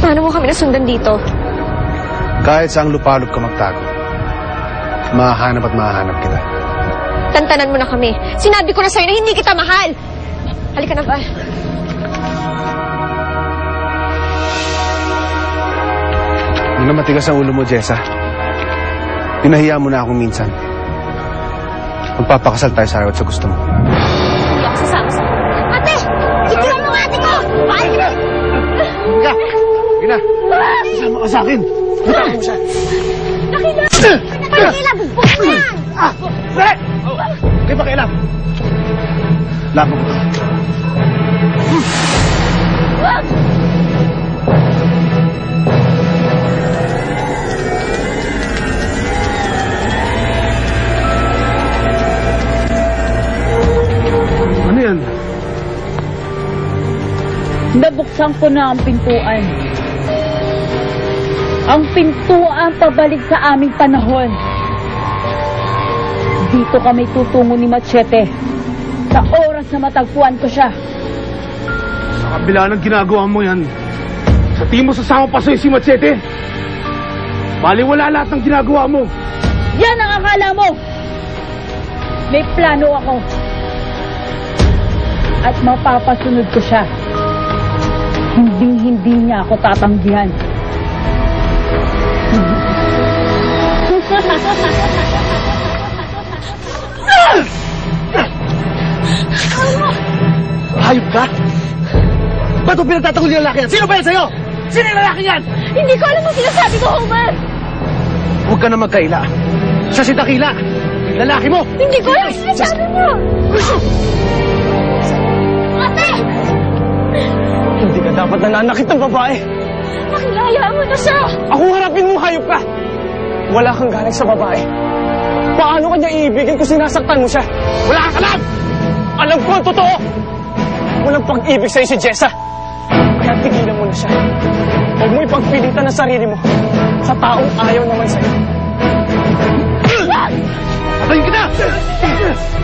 Paano mo kami nasundan dito? Kahit saang lupalop ka magtago, mahahanap at mahahanap kita. Tantanan mo na kami. Sinabi ko na sa'yo na hindi kita mahal. Halika na, Val. Hindi na matigas ang ulo mo, Jessa. Pinahiya mo na akong minsan. Magpapakasal tayo sa araw at sa gusto mo. Hindi ako sasama sa mga. Ate! Itulan mo ang ate ko! Bakit ka? Higa! Higa! Sasama ka sa akin! Higa mo siya! Nakila! Nakila! Bugbog mo yan! Sari! Hindi ba kailan? Laban ko. Wag! Ano yan? Nabuksan ko na ang pintuan. Ang pintuan pabalik sa aming panahon. Dito kami tutungo ni Machete. Sa oras na matagpuan ko siya. Sa kabila ng ginagawa mo yan, sa tingin mo sasama pa sa'yo si Machete. Baliwala lahat ng ginagawa mo. Yan ang akala mo! May plano ako. At mapapasunod ko siya. Hindi niya ako tatanggihan. Hayop ka? Ba't mo pinagtatanggol yung lalaki yan? Sino ba yan sa'yo? Sino yung lalaki yan? Hindi ko alam ang sinasabi ko, Homer! Huwag ka na magkaila. Siya si Dakila. Lalaki mo! Hindi ko alam ang sinasabi mo! Ate! Hindi ka dapat nananakit ng babae. Nakilaya mo na siya! Ako harapin mo, hayop ka! Wala kang galing sa babae. Paano kanya iibigin kung sinasaktan mo siya? Wala kang alam! Alam ko ang totoo! Walang pag-ibig sa'yo si Jessa. Kaya tigilan mo na siya. Huwag mo ipagpilitan ang sarili mo sa taong ayaw naman sa'yo. Patayin kita!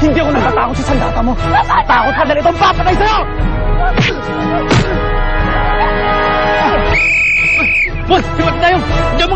Hindi ako natatakot sa sandata mo. Takot ka na nitong papatay sa'yo! Boss! Simat tayo! Diyan